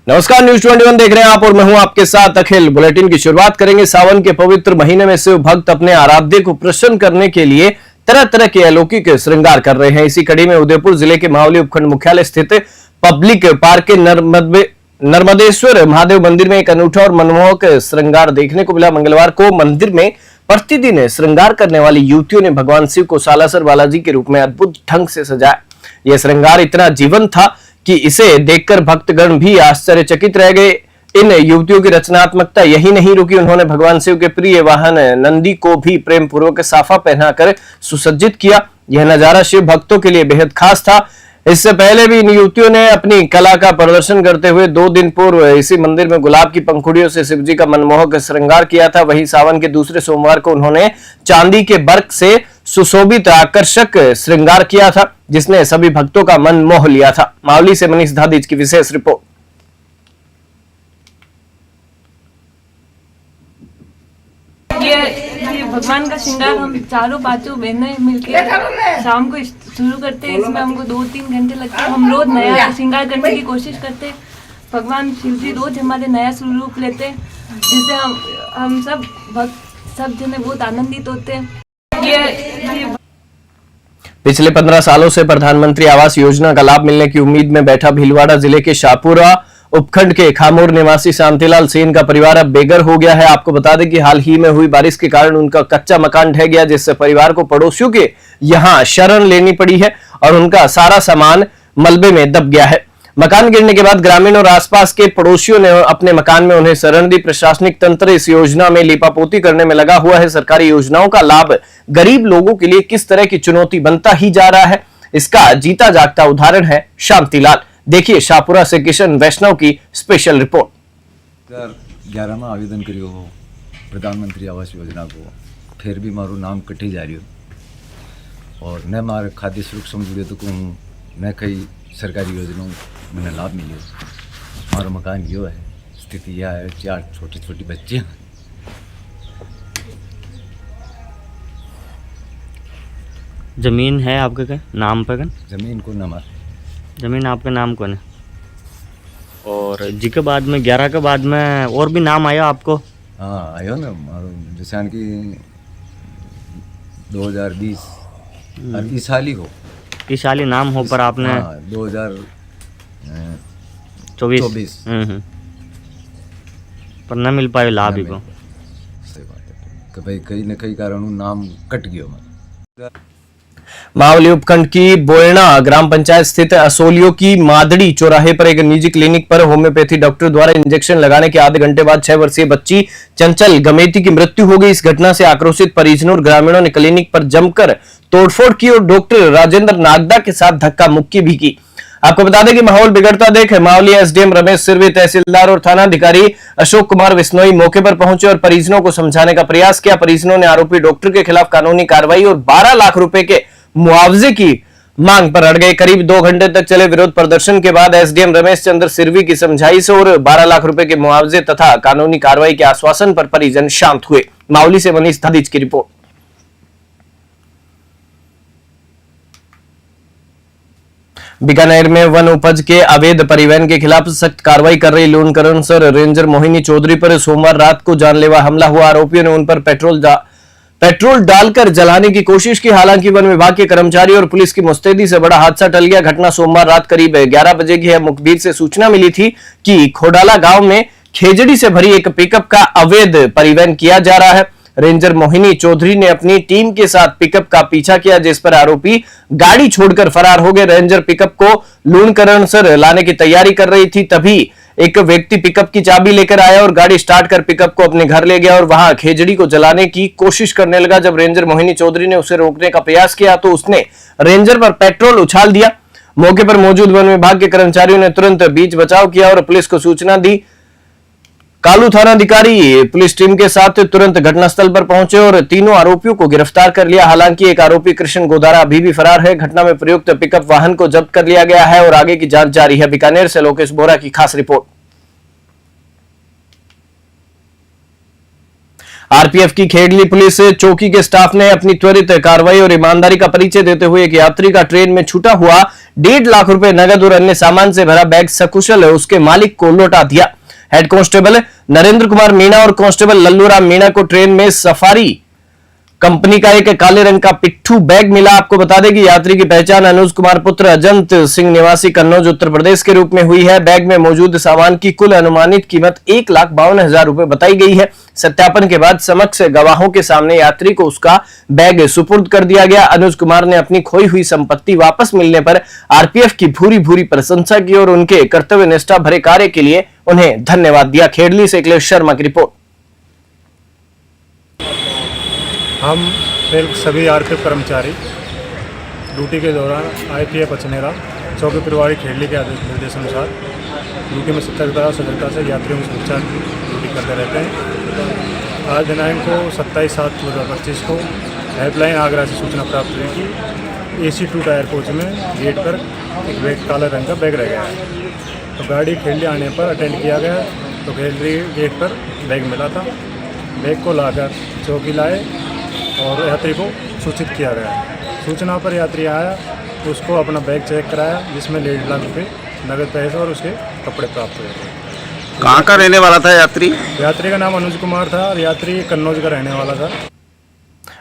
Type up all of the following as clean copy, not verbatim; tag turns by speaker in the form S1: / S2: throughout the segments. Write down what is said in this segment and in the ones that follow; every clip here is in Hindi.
S1: नमस्कार, न्यूज 21 देख रहे हैं आप और मैं हूं आपके साथ अखिल। बुलेटिन की शुरुआत करेंगे। सावन के पवित्र महीने में शिव भक्त अपने आराध्य को प्रसन्न करने के लिए तरह तरह के अलौकिक श्रृंगार कर रहे हैं। इसी कड़ी में उदयपुर जिले के मावली उपखंड मुख्यालय स्थित पब्लिक पार्क के नर्मदेश्वर महादेव मंदिर में एक अनूठा और मनमोहक श्रृंगार देखने को मिला। मंगलवार को मंदिर में प्रतिदिन श्रृंगार करने वाली युवतियों ने भगवान शिव को सालासर बालाजी के रूप में अद्भुत ढंग से सजाया। यह श्रृंगार इतना जीवंत था कि इसे देखकर भक्तगण भी आश्चर्यचकित रह गए। इन युवतियों की रचनात्मकता यही नहीं रुकी, उन्होंने भगवान शिव के प्रिय वाहन नंदी को भी प्रेम पूर्वक साफा पहनाकर सुसज्जित किया। यह नजारा शिव भक्तों के लिए बेहद खास था। इससे पहले भी इन युवतियों ने अपनी कला का प्रदर्शन करते हुए 2 दिन पूर्व इसी मंदिर में गुलाब की पंखुड़ियों से शिवजी का मनमोहक श्रृंगार किया था। वहीं सावन के दूसरे सोमवार को उन्होंने चांदी के बर्क से सुशोभित आकर्षक श्रृंगार किया था, जिसने सभी भक्तों का मन मोह लिया था। मावली से मनीष धादिज की विशेष रिपोर्ट।
S2: ये भगवान का श्रृंगार हम चारों पांचों बहनें मिलकर शाम को शुरू करते हैं। इसमें हमको 2-3 घंटे लगते हैं। हम रोज नया श्रृंगार करने की कोशिश करते हैं। भगवान शिव जी रोज हमारे नया स्वरूप लेते हैं, जिससे हम सब भक्त सब जने बहुत आनंदित होते हैं।
S1: पिछले 15 सालों से प्रधानमंत्री आवास योजना का लाभ मिलने की उम्मीद में बैठा भीलवाड़ा जिले के शाहपुरा उपखंड के खामोर निवासी शांतिलाल सेन का परिवार अब बेघर हो गया है। आपको बता दें कि हाल ही में हुई बारिश के कारण उनका कच्चा मकान ढह गया, जिससे परिवार को पड़ोसियों के यहां शरण लेनी पड़ी है और उनका सारा सामान मलबे में दब गया है। मकान गिरने के बाद ग्रामीण और आसपास के पड़ोसियों ने अपने मकान में उन्हें शरण दी। प्रशासनिक तंत्र इस योजना में लीपापोती करने में लगा हुआ है। सरकारी योजनाओं का लाभ गरीब लोगों के लिए किस तरह की चुनौती बनता ही जा रहा है, इसका जीता जागता उदाहरण है शांतिलाल। देखिए शाहपुरा से किशन वैष्णव की स्पेशल रिपोर्ट।
S3: 2011 में आवेदन करियो हो प्रधानमंत्री आवास योजना को, फिर भी मारू नाम कटी जा रही हो और न मारे खाद्य सुरक्षा में जुड़े तो कहूँ न कई सरकारी योजनाओं मैंने लाभ मिले। हमारा मकान यो है, स्थिति यह है, 4 छोटी बच्चे हैं।
S4: जमीन है आपके के नाम पर?
S3: जमीन को नाम,
S4: जमीन आपके नाम कौन है? और जी के बाद में 11 के बाद में और भी नाम आया आपको?
S3: हाँ आयो ना, जैसे कि 2020 और इस साल ही हो,
S4: इस साल ही नाम हो पर आपने
S3: 2024
S4: पर न मिल पाए लाभ ही को।
S3: सही बात है कि भाई कहीं न कहीं कारण नाम कट गयो।
S1: मावली उपखंड की बोयणा ग्राम पंचायत स्थित असोलियो की मादड़ी चौराहे पर एक निजी क्लिनिक पर होम्योपैथी डॉक्टर द्वारा इंजेक्शन लगाने के आधे घंटे बाद 6 वर्षीय बच्ची चंचल गमेती की मृत्यु हो गई। इस घटना से आक्रोशित परिजनों और ग्रामीणों ने क्लिनिक पर जमकर तोड़फोड़ की और डॉक्टर राजेंद्र नागदा के साथ धक्का मुक्की भी की। आपको बता दें कि माहौल बिगड़ता देख मावली एसडीएम रमेश सिरवी, तहसीलदार और थानाधिकारी अशोक कुमार विश्नोई मौके पर पहुंचे और परिजनों को समझाने का प्रयास किया। परिजनों ने आरोपी डॉक्टर के खिलाफ कानूनी कार्रवाई और 12 लाख रुपए के मुआवजे की मांग पर अड़ गए। करीब 2 घंटे तक चले विरोध प्रदर्शन के बाद एसडीएम रमेश चंद्र सिरवी की समझाइश और 12 लाख रुपए के मुआवजे तथा कानूनी कार्रवाई के आश्वासन पर परिजन शांत हुए। मावली से मनीष धादिज की रिपोर्ट। बीकानेर में वन उपज के अवैध परिवहन के खिलाफ सख्त कार्रवाई कर रही लूणकरणसर रेंजर मोहिनी चौधरी पर सोमवार रात को जानलेवा हमला हुआ। आरोपियों ने उन पर पेट्रोल डालकर जलाने की कोशिश की। हालांकि वन विभाग के कर्मचारी और पुलिस की मुस्तैदी से बड़ा हादसा टल गया। घटना सोमवार रात करीब 11 बजे की है। मुखबिर से सूचना मिली थी कि खोडाला गांव में खेजड़ी से भरी एक पिकअप का अवैध परिवहन किया जा रहा है। रेंजर मोहिनी चौधरी ने अपनी टीम के साथ पिकअप का पीछा किया, जिस पर आरोपी गाड़ी छोड़कर फरार हो गए। रेंजर पिकअप को लूणकरणसर लाने की तैयारी कर रही थी, तभी एक व्यक्ति पिकअप की चाबी लेकर आया और गाड़ी स्टार्ट कर पिकअप को अपने घर ले गया और वहां खेजड़ी को जलाने की कोशिश करने लगा। जब रेंजर मोहिनी चौधरी ने उसे रोकने का प्रयास किया तो उसने रेंजर पर पेट्रोल उछाल दिया। मौके पर मौजूद वन विभाग के कर्मचारियों ने तुरंत बीच बचाव किया और पुलिस को सूचना दी। कालू थानाधिकारी पुलिस टीम के साथ तुरंत घटनास्थल पर पहुंचे और तीनों आरोपियों को गिरफ्तार कर लिया। हालांकि एक आरोपी कृष्ण गोदारा अभी भी फरार है। घटना में प्रयुक्त पिकअप वाहन को जब्त कर लिया गया है और आगे की जांच जारी है। बीकानेर से लोकेश बोरा की खास रिपोर्ट। आरपीएफ की खेड़ली पुलिस चौकी के स्टाफ ने अपनी त्वरित कार्रवाई और ईमानदारी का परिचय देते हुए एक यात्री का ट्रेन में छूटा हुआ 1.5 लाख रुपए नगद और अन्य सामान से भरा बैग सकुशल उसके मालिक को लौटा दिया। हेड कांस्टेबल नरेंद्र कुमार मीणा और कांस्टेबल लल्लूराम मीणा को ट्रेन में सफारी कंपनी का एक काले रंग का पिट्ठू बैग मिला। आपको बता दें कि यात्री की पहचान अनुज कुमार पुत्र अजंत सिंह निवासी कन्नौज उत्तर प्रदेश के रूप में हुई है। बैग में मौजूद सामान की कुल अनुमानित कीमत 1,52,000 रुपए बताई गई है। सत्यापन के बाद समक्ष गवाहों के सामने यात्री को उसका बैग सुपुर्द कर दिया गया। अनुज कुमार ने अपनी खोई हुई संपत्ति वापस मिलने पर आरपीएफ की भूरी भूरी प्रशंसा की और उनके कर्तव्य निष्ठा भरे कार्य के लिए उन्हें धन्यवाद दिया। खेड़ली से अखिलेश शर्मा की रिपोर्ट।
S5: हम सभी आरपीएफ कर्मचारी ड्यूटी के दौरान आईपीएफ अचनेरा चौकी प्रभारी खेड़ली के निर्देशानुसार ड्यूटी में सतर्कता और सजगता से यात्रियों की सुरक्षा की ड्यूटी करते रहते हैं। आज दिनांक को 27/7/2025 को हेल्पलाइन आगरा से सूचना प्राप्त हुई कि AC 2 टायर कोच में गेट पर एक बैग काला रंग का बैग रह गया है। तो गाड़ी खेड़ली आने पर अटेंड किया गया तो खेड़ली गेट पर बैग मिला था। बैग को लाकर चौकी लाए और यात्री को सूचित किया गया। सूचना पर यात्री आया, उसको अपना बैग चेक कराया जिसमें 1.5 लाख रुपये नगद पैसे और उसके कपड़े प्राप्त हुए थे।
S6: कहाँ का रहने वाला था यात्री?
S5: यात्री का नाम अनुज कुमार था और यात्री कन्नौज का रहने वाला था।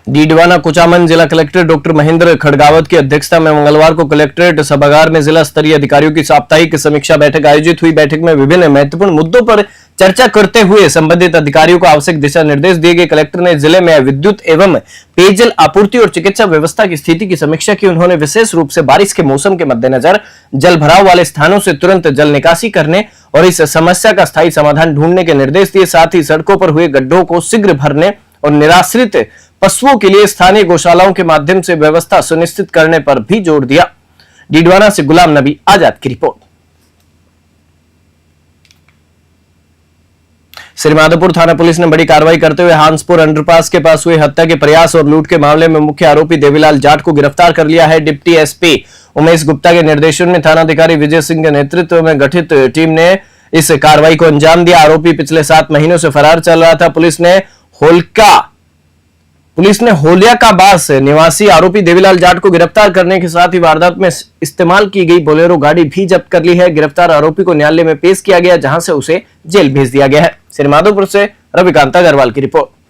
S1: डीडवाना कुचामन जिला कलेक्टर डॉक्टर महेंद्र खड़गावत की अध्यक्षता में मंगलवार को कलेक्ट्रेट सभागार में जिला स्तरीय अधिकारियों की साप्ताहिक समीक्षा बैठक आयोजित हुई। बैठक में विभिन्न महत्वपूर्ण मुद्दों पर चर्चा करते हुए संबंधित अधिकारियों को आवश्यक दिशा निर्देश दिए गए। कलेक्टर ने जिले में विद्युत एवं पेयजल आपूर्ति और चिकित्सा व्यवस्था की स्थिति की समीक्षा की। उन्होंने विशेष रूप से बारिश के मौसम के मद्देनजर जल भराव वाले स्थानों से तुरंत जल निकासी करने और इस समस्या का स्थायी समाधान ढूंढने के निर्देश दिए। साथ ही सड़कों पर हुए गड्ढों को शीघ्र भरने और निराश्रित पशुओं के लिए स्थानीय गौशालाओं के माध्यम से व्यवस्था सुनिश्चित करने पर भी जोर दिया। डीडवाना से गुलाम नबी आजाद की रिपोर्ट। श्रीमाधोपुर थाना पुलिस ने बड़ी कार्रवाई करते हुए हांसपुर अंडरपास के पास हुए हत्या के प्रयास और लूट के मामले में मुख्य आरोपी देवीलाल जाट को गिरफ्तार कर लिया है। डिप्टी एसपी उमेश गुप्ता के निर्देशन में थानाधिकारी विजय सिंह के नेतृत्व में गठित टीम ने इस कार्रवाई को अंजाम दिया। आरोपी पिछले 7 महीनों से फरार चल रहा था। पुलिस ने होलियाकाबास निवासी आरोपी देवीलाल जाट को गिरफ्तार करने के साथ ही वारदात में इस्तेमाल की गई बोलेरो गाड़ी भी जब्त कर ली है। गिरफ्तार आरोपी को न्यायालय में पेश किया गया जहां से उसे जेल भेज दिया गया है। श्रीमाधोपुर से रविकांत अग्रवाल की रिपोर्ट।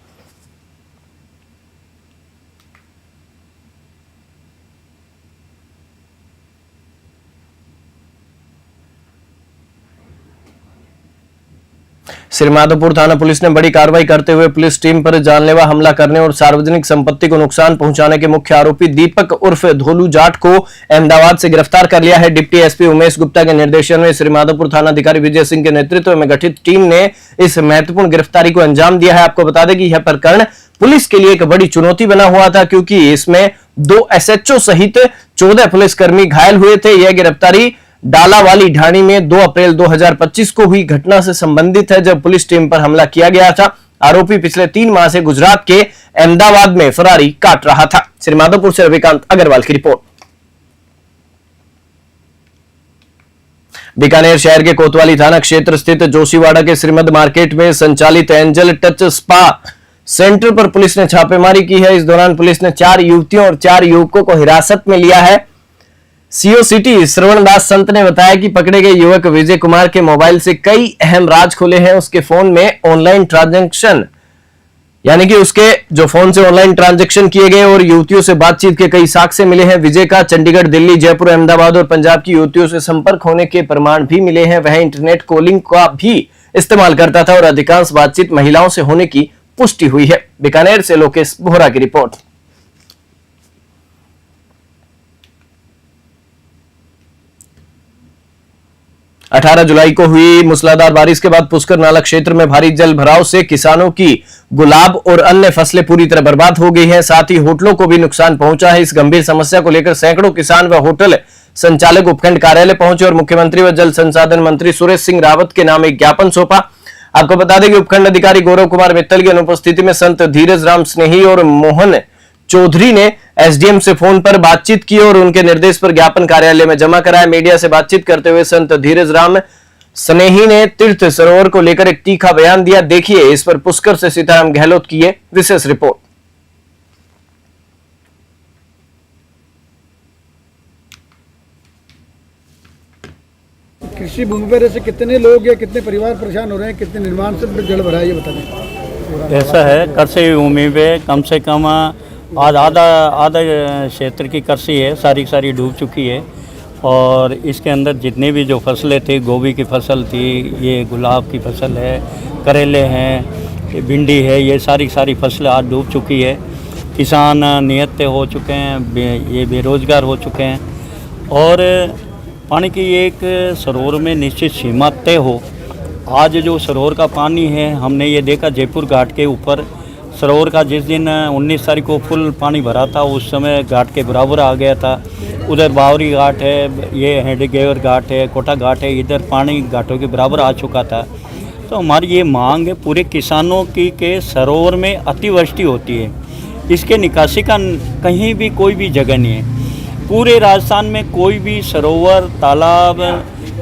S1: श्रीमाधोपुर थाना पुलिस ने बड़ी कार्रवाई करते हुए पुलिस टीम पर जानलेवा हमला करने और सार्वजनिक संपत्ति को नुकसान पहुंचाने के मुख्य आरोपी दीपक उर्फ धोलू जाट को अहमदाबाद से गिरफ्तार कर लिया है। डिप्टी एसपी उमेश गुप्ता के निर्देशन में श्रीमाधोपुर थानाधिकारी विजय सिंह के नेतृत्व में गठित टीम ने इस महत्वपूर्ण गिरफ्तारी को अंजाम दिया है। आपको बता दें कि यह प्रकरण पुलिस के लिए एक बड़ी चुनौती बना हुआ था क्योंकि इसमें 2 एसएचओ सहित 14 पुलिसकर्मी घायल हुए थे। यह गिरफ्तारी डाला वाली ढाणी में 2 अप्रैल 2025 को हुई घटना से संबंधित है जब पुलिस टीम पर हमला किया गया था। आरोपी पिछले 3 माह से गुजरात के अहमदाबाद में फरारी काट रहा था। श्रीमाधोपुर से रविकांत अग्रवाल की रिपोर्ट। बीकानेर शहर के कोतवाली थाना क्षेत्र स्थित जोशीवाड़ा के श्रीमद मार्केट में संचालित एंजल टच स्पा सेंटर पर पुलिस ने छापेमारी की है। इस दौरान पुलिस ने 4 युवतियों और 4 युवकों को हिरासत में लिया है। सीओ सिटी श्रवणदास संत ने बताया कि पकड़े गए युवक विजय कुमार के मोबाइल से कई अहम राज खुले हैं। उसके फोन में ऑनलाइन ट्रांजैक्शन यानी कि उसके जो फोन से ऑनलाइन ट्रांजैक्शन किए गए और युवतियों से बातचीत के कई साक्ष्य मिले हैं। विजय का चंडीगढ़, दिल्ली, जयपुर, अहमदाबाद और पंजाब की युवतियों से संपर्क होने के प्रमाण भी मिले हैं। वह इंटरनेट कॉलिंग का भी इस्तेमाल करता था और अधिकांश बातचीत महिलाओं से होने की पुष्टि हुई है। बीकानेर से लोकेश बोहरा की रिपोर्ट। अठारह जुलाई को हुई मूसलाधार बारिश के बाद पुष्कर नाला क्षेत्र में भारी जल भराव से किसानों की गुलाब और अन्य फसलें पूरी तरह बर्बाद हो गई हैं। साथ ही होटलों को भी नुकसान पहुंचा है। इस गंभीर समस्या को लेकर सैकड़ों किसान व होटल संचालक उपखंड कार्यालय पहुंचे और मुख्यमंत्री व जल संसाधन मंत्री सुरेश सिंह रावत के नाम एक ज्ञापन सौंपा। आपको बता दें कि उपखंड अधिकारी गौरव कुमार मित्तल की अनुपस्थिति में संत धीरज राम स्नेही और मोहन चौधरी ने एसडीएम से फोन पर बातचीत की और उनके निर्देश पर ज्ञापन कार्यालय में जमा कराया। मीडिया से बातचीत करते हुए संत धीरज राम स्नेही ने तीर्थ सरोवर को लेकर एक तीखा बयान दिया। देखिए इस पर पुष्कर से सीताराम गहलोत की ये विशेष रिपोर्ट।
S6: कृषि भूमि पर ऐसे कितने लोग या कितने परिवार परेशान हो रहे हैं, कितने निर्माण से जल भरा है, ये बता दें।
S7: ऐसा है, कृषि भूमि पे कम से कम आधा क्षेत्र की कृषि है, सारी डूब चुकी है। और इसके अंदर जितने भी जो फसलें थी, गोभी की फसल थी, ये गुलाब की फसल है, करेले हैं, भिंडी है, ये सारी फसलें आज डूब चुकी है। किसान निहत्थे हो चुके हैं, ये बेरोजगार हो चुके हैं। और पानी की एक सरोवर में निश्चित सीमा तय हो। आज जो सरोवर का पानी है, हमने ये देखा जयपुर घाट के ऊपर सरोवर का जिस दिन 19 तारीख को फुल पानी भरा था, उस समय घाट के बराबर आ गया था। उधर बावरी घाट है, ये हेडगेवर घाट है, कोटा घाट है, इधर पानी घाटों के बराबर आ चुका था। तो हमारी ये मांग है पूरे किसानों की के सरोवर में अतिवृष्टि होती है, इसके निकासी का कहीं भी कोई भी जगह नहीं है। पूरे राजस्थान में कोई भी सरोवर, तालाब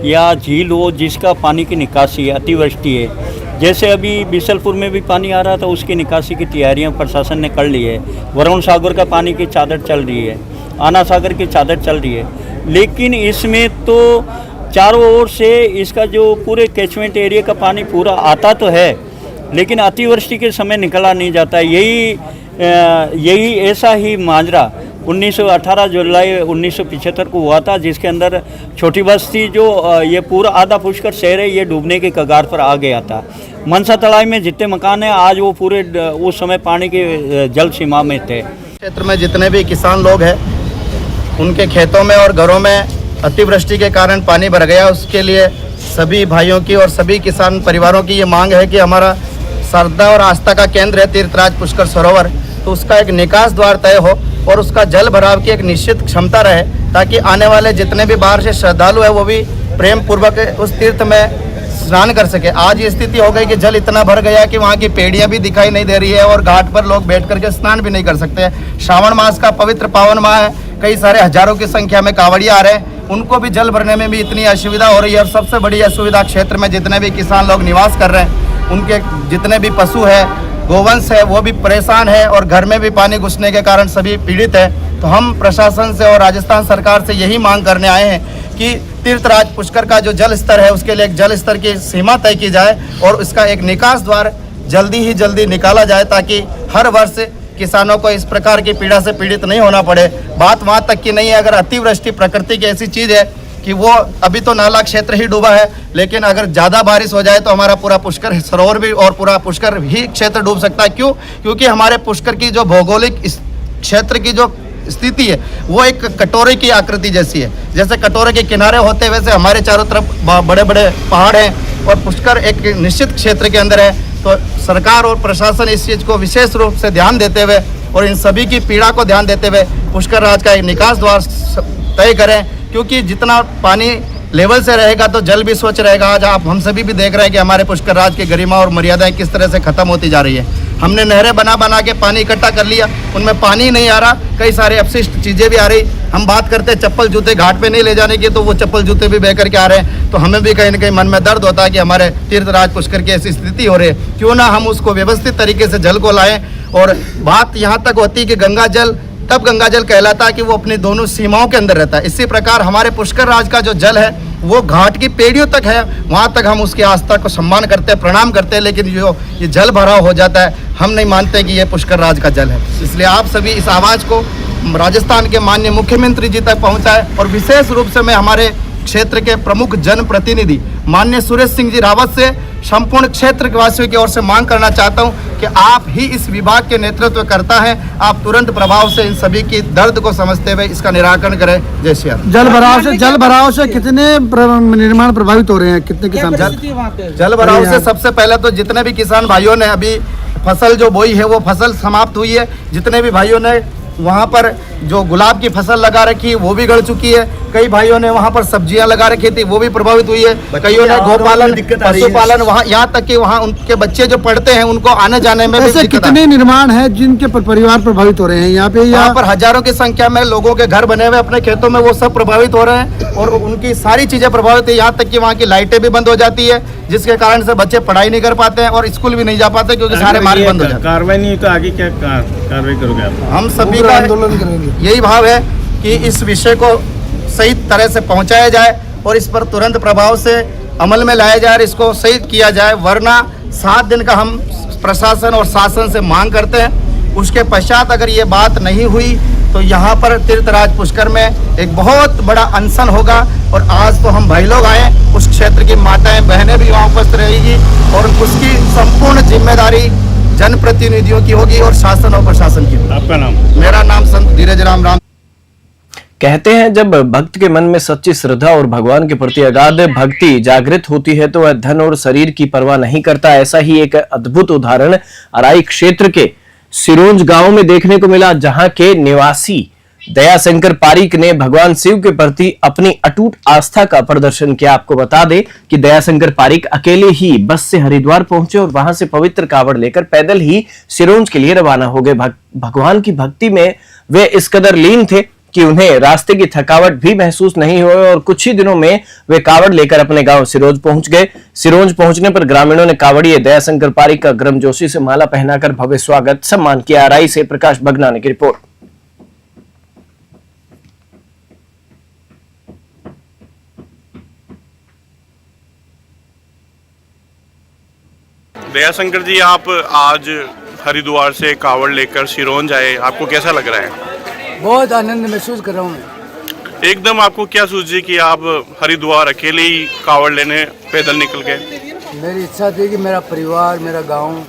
S7: या झील हो जिसका पानी की निकासी है, अतिवृष्टि है। जैसे अभी बिसलपुर में भी पानी आ रहा था, उसकी निकासी की तैयारियां प्रशासन ने कर ली है। वरुण सागर का पानी की चादर चल रही है, आना सागर की चादर चल रही है। लेकिन इसमें तो चारों ओर से इसका जो पूरे कैचमेंट एरिया का पानी पूरा आता तो है, लेकिन अतिवृष्टि के समय निकला नहीं जाता। यही ऐसा ही माजरा 18 जुलाई 1975 को हुआ था, जिसके अंदर छोटी बस्ती जो ये पूरा आधा पुष्कर शहर है, ये डूबने के कगार पर आ गया था। मनसा तलाई में जितने मकान हैं आज वो पूरे उस समय पानी के जल सीमा में थे।
S8: क्षेत्र में जितने भी किसान लोग हैं, उनके खेतों में और घरों में अतिवृष्टि के कारण पानी भर गया। उसके लिए सभी भाइयों की और सभी किसान परिवारों की ये मांग है कि हमारा श्रद्धा और आस्था का केंद्र है तीर्थराज पुष्कर सरोवर, तो उसका एक निकास द्वार तय हो और उसका जल भराव की एक निश्चित क्षमता रहे, ताकि आने वाले जितने भी बाहर से श्रद्धालु है वो भी प्रेम पूर्वक उस तीर्थ में स्नान कर सके। आज ये स्थिति हो गई कि जल इतना भर गया कि वहाँ की पेड़ियाँ भी दिखाई नहीं दे रही है और घाट पर लोग बैठ करके स्नान भी नहीं कर सकते हैं। श्रावण मास का पवित्र पावन माह है, कई सारे हजारों की संख्या में कांवड़िया आ रहे हैं, उनको भी जल भरने में भी इतनी असुविधा हो रही है। और सबसे बड़ी असुविधा क्षेत्र में जितने भी किसान लोग निवास कर रहे हैं, उनके जितने भी पशु है, गोवंश है, वो भी परेशान है और घर में भी पानी घुसने के कारण सभी पीड़ित है। तो हम प्रशासन से और राजस्थान सरकार से यही मांग करने आए हैं कि तीर्थराज पुष्कर का जो जल स्तर है, उसके लिए एक जल स्तर की सीमा तय की जाए और इसका एक निकास द्वार जल्दी निकाला जाए, ताकि हर वर्ष किसानों को इस प्रकार की पीड़ा से पीड़ित नहीं होना पड़े। बात वहाँ तक की नहीं है, अगर अतिवृष्टि प्रकृति की ऐसी चीज़ है कि वो अभी तो नाला क्षेत्र ही डूबा है, लेकिन अगर ज़्यादा बारिश हो जाए तो हमारा पूरा पुष्कर सरोवर भी और पूरा पुष्कर ही क्षेत्र डूब सकता है। क्यों? क्योंकि हमारे पुष्कर की जो भौगोलिक क्षेत्र की जो स्थिति है वो एक कटोरे की आकृति जैसी है। जैसे कटोरे के किनारे होते वैसे हमारे चारों तरफ बड़े बड़े पहाड़ हैं और पुष्कर एक निश्चित क्षेत्र के अंदर है। तो सरकार और प्रशासन इस चीज़ को विशेष रूप से ध्यान देते हुए और इन सभी की पीड़ा को ध्यान देते हुए पुष्कर राज का एक निकास द्वार तय करें, क्योंकि जितना पानी लेवल से रहेगा तो जल भी स्वच्छ रहेगा। आज आप हम सभी भी देख रहे हैं कि हमारे पुष्कर राज की गरिमा और मर्यादाएं किस तरह से खत्म होती जा रही है। हमने नहरें बना के पानी इकट्ठा कर लिया, उनमें पानी नहीं आ रहा, कई सारे अपशिष्ट चीज़ें भी आ रही। हम बात करते हैं चप्पल जूते घाट पे नहीं ले जाने की, तो वो चप्पल जूते भी बह करके आ रहे हैं। तो हमें भी कहीं ना कहीं मन में दर्द होता है कि हमारे तीर्थराज पुष्कर की ऐसी स्थिति हो रही है। क्यों ना हम उसको व्यवस्थित तरीके से जल को लाएं। और बात यहाँ तक होती है कि गंगा जल तब गंगा जल कहलाता है कि वो अपनी दोनों सीमाओं के अंदर रहता है। इसी प्रकार हमारे पुष्कर राज का जो जल है वो घाट की पेड़ियों तक है, वहाँ तक हम उसकी आस्था को सम्मान करते हैं, प्रणाम करते हैं, लेकिन जो ये जल भराव हो जाता है, हम नहीं मानते कि ये पुष्कर राज का जल है। इसलिए आप सभी इस आवाज़ को राजस्थान के माननीय मुख्यमंत्री जी तक पहुँचाए और विशेष रूप से मैं हमारे क्षेत्र के प्रमुख जनप्रतिनिधि माननीय सुरेश सिंह जी रावत से संपूर्ण क्षेत्र के वासियों की ओर से मांग करना चाहता हूं कि आप ही इस विभाग के नेतृत्व करता है, आप तुरंत प्रभाव से इन सभी की दर्द को समझते हुए इसका निराकरण करें। जय श्री राम।
S6: जल भराव से कितने निर्माण प्रभावित हो रहे हैं, कितने किसान?
S8: जल भराव से सबसे पहले तो जितने भी किसान भाइयों ने अभी फसल जो बोई है वो फसल समाप्त हुई है। जितने भी भाइयों ने वहाँ पर जो गुलाब की फसल लगा रखी है वो भी गड़ चुकी है। कई भाइयों ने वहाँ पर सब्जियां लगा रखी थी, वो भी प्रभावित हुई है। कईयों ने गोपालन, पशुपालन, वहाँ यहाँ तक कि वहाँ उनके बच्चे जो पढ़ते हैं उनको आने जाने में भी
S6: ऐसे
S8: दिक्कत
S6: कितने निर्माण है जिनके परिवार प्रभावित हो रहे हैं यहाँ पे?
S8: यहाँ पर हजारों की संख्या में लोगों के घर बने हुए अपने खेतों में, वो सब प्रभावित हो रहे हैं और उनकी सारी चीजें प्रभावित है। यहाँ तक कि वहाँ की लाइटें भी बंद हो जाती है, जिसके कारण से बच्चे पढ़ाई नहीं कर पाते हैं और स्कूल भी नहीं जा पाते क्योंकि सारे मार्ग बंद हो जाते हैं।
S9: कार्रवाई नहीं तो आगे क्या कार्रवाई करोगे आप?
S8: हम सभी का
S6: आंदोलन करेंगे।
S8: यही भाव है कि इस विषय को सही तरह से पहुंचाया जाए और इस पर तुरंत प्रभाव से अमल में लाया जाए और इसको सही किया जाए, वरना 7 दिन का हम प्रशासन और शासन से मांग करते हैं। उसके पश्चात अगर ये बात नहीं हुई तो यहाँ पर तीर्थराज पुष्कर में एक बहुत बड़ा अनशन होगा और आज तो हम भाई लोग आए, उस क्षेत्र की माताएं बहनें भी वहाँ उपस्थित रहेगी और उसकी संपूर्ण जिम्मेदारी जनप्रतिनिधियों की होगी और शासन और प्रशासन की होगी।
S9: आपका नाम?
S8: मेरा नाम संत धीरज राम।
S1: कहते हैं जब भक्त के मन में सच्ची श्रद्धा और भगवान के प्रति अगाध भक्ति जागृत होती है तो वह धन और शरीर की परवाह नहीं करता। ऐसा ही एक अद्भुत उदाहरण अराई क्षेत्र के सिरोंज गांव में देखने को मिला, जहां के निवासी दयाशंकर पारीक ने भगवान शिव के प्रति अपनी अटूट आस्था का प्रदर्शन किया। आपको बता दें कि दयाशंकर पारीक अकेले ही बस से हरिद्वार पहुंचे और वहां से पवित्र कावड़ लेकर पैदल ही सिरोंज के लिए रवाना हो गए। भगवान की भक्ति में वे इस कदर लीन थे कि उन्हें रास्ते की थकावट भी महसूस नहीं हुई और कुछ ही दिनों में वे कावड़ लेकर अपने गांव सिरोंज पहुंच गए। सिरोंज पहुंचने पर ग्रामीणों ने कावड़िए दयाशंकर पारीक का गर्मजोशी से माला पहनाकर भव्य स्वागत सम्मान किया। अराई से प्रकाश बगनानी की रिपोर्ट।
S10: दयाशंकर जी, आप आज हरिद्वार से कावड़ लेकर सिरोंज आए, आपको कैसा लग रहा है?
S6: बहुत आनंद महसूस कर रहा हूँ मैं।
S10: एकदम आपको क्या सूझी कि आप हरिद्वार अकेले ही कावड़ लेने पैदल निकल गए?
S6: मेरी इच्छा थी कि मेरा परिवार, मेरा गांव,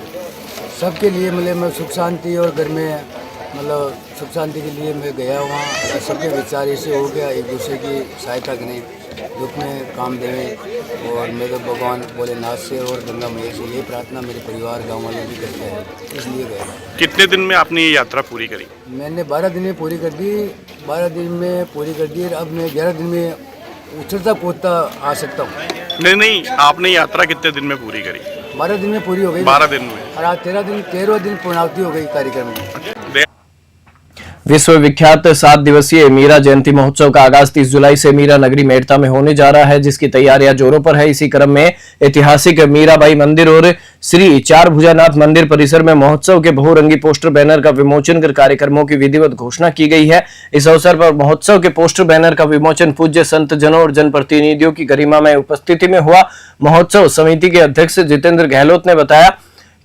S6: सबके लिए मतलब मैं सुख शांति और घर में मतलब सुख शांति के लिए मैं गया वहाँ। सबके विचार ऐसे हो गया, एक दूसरे की सहायता करें, दुख में काम देवें और मैं तो भगवान भोलेनाथ से और गंगा मैया से ये प्रार्थना मेरे परिवार गाँव वाले भी करते हैं, इसलिए गए।
S10: कितने दिन में आपने ये यात्रा पूरी करी?
S6: मैंने 12 दिन में पूरी कर दी, 12 दिन में पूरी कर दी। अब मैं 11 दिन में उतरता कूदता आ सकता हूँ।
S10: नहीं, आपने यात्रा कितने दिन में पूरी करी?
S6: 12 दिन में पूरी हो गई।
S10: 12 दिन में।
S6: और आज 13 दिन पूर्णावती हो गई कार्यक्रम में।
S1: विश्व विख्यात 7 दिवसीय मीरा जयंती महोत्सव का आगाज 30 जुलाई से मीरा नगरी मेड़ता में होने जा रहा है, जिसकी तैयारियां जोरों पर है। इसी क्रम में ऐतिहासिक मीराबाई मंदिर और श्री चार भुजानाथ मंदिर परिसर में महोत्सव के बहुरंगी पोस्टर बैनर का विमोचन कर कार्यक्रमों की विधिवत घोषणा की गई है। इस अवसर पर महोत्सव के पोस्टर बैनर का विमोचन पूज्य संत जनों और जनप्रतिनिधियों की गरिमा में उपस्थिति में हुआ। महोत्सव समिति के अध्यक्ष जितेंद्र गहलोत ने बताया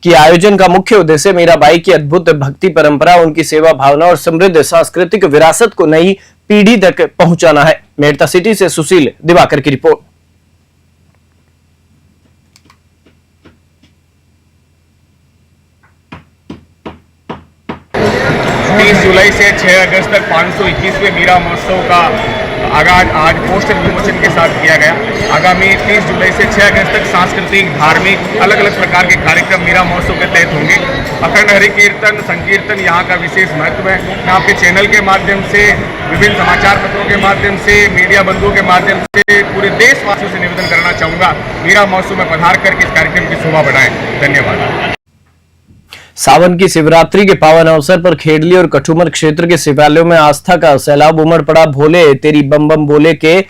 S1: कि आयोजन का मुख्य उद्देश्य मीराबाई की अद्भुत भक्ति परंपरा, उनकी सेवा भावना और समृद्ध सांस्कृतिक विरासत को नई पीढ़ी तक पहुंचाना है। मेड़ता सिटी से सुशील दिवाकर की रिपोर्ट।
S11: 30 जुलाई से 6 अगस्त तक 521वें मीरा महोत्सव का आगाज आज पोस्टर विमोचन के साथ किया गया। आगामी 30 जुलाई से 6 अगस्त तक सांस्कृतिक, धार्मिक, अलग अलग प्रकार के कार्यक्रम मीरा महोत्सव के तहत होंगे। अखंड हरि कीर्तन, संकीर्तन यहाँ का विशेष महत्व है। मैं आपके चैनल के माध्यम से, विभिन्न समाचार पत्रों के माध्यम से, मीडिया बंधुओं के माध्यम से पूरे देशवासियों से निवेदन करना चाहूँगा, मीरा महोत्सव में पधार कर इस कार्यक्रम की शोभा बढ़ाएं। धन्यवाद।
S1: सावन की शिवरात्रि के पावन अवसर पर खेडली और कठुमर क्षेत्र के शिवालयों में आस्था का सैलाब उमड़ पड़ा। भोले तेरी बम बम बोले के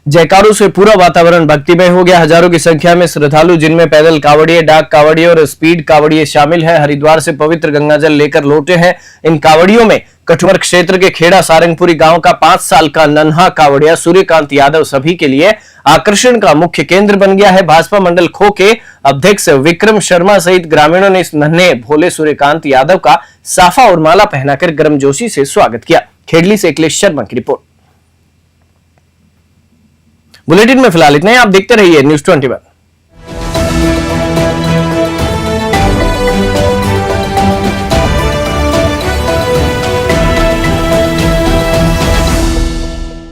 S1: जयकारों से पूरा वातावरण भक्तिमय हो गया। हजारों की संख्या में श्रद्धालु, जिनमें पैदल कावड़िए, डाक कावड़िए और स्पीड कावड़िए शामिल हैं, हरिद्वार से पवित्र गंगाजल लेकर लौटे हैं। इन कावड़ियों में कठुमर क्षेत्र के खेड़ा सारंगपुरी गांव का 5 साल का नन्हा कावड़िया सूर्यकांत यादव सभी के लिए आकर्षण का मुख्य केंद्र बन गया है। भाजपा मंडल खो के अध्यक्ष विक्रम शर्मा सहित ग्रामीणों ने इस नन्हे भोले सूर्यकांत यादव का साफा और माला पहनाकर गर्मजोशी से स्वागत किया। खेडली से अखिलेश शर्मा की रिपोर्ट। बुलेटिन में फिलहाल इतना ही। आप देखते रहिए न्यूज़ 21।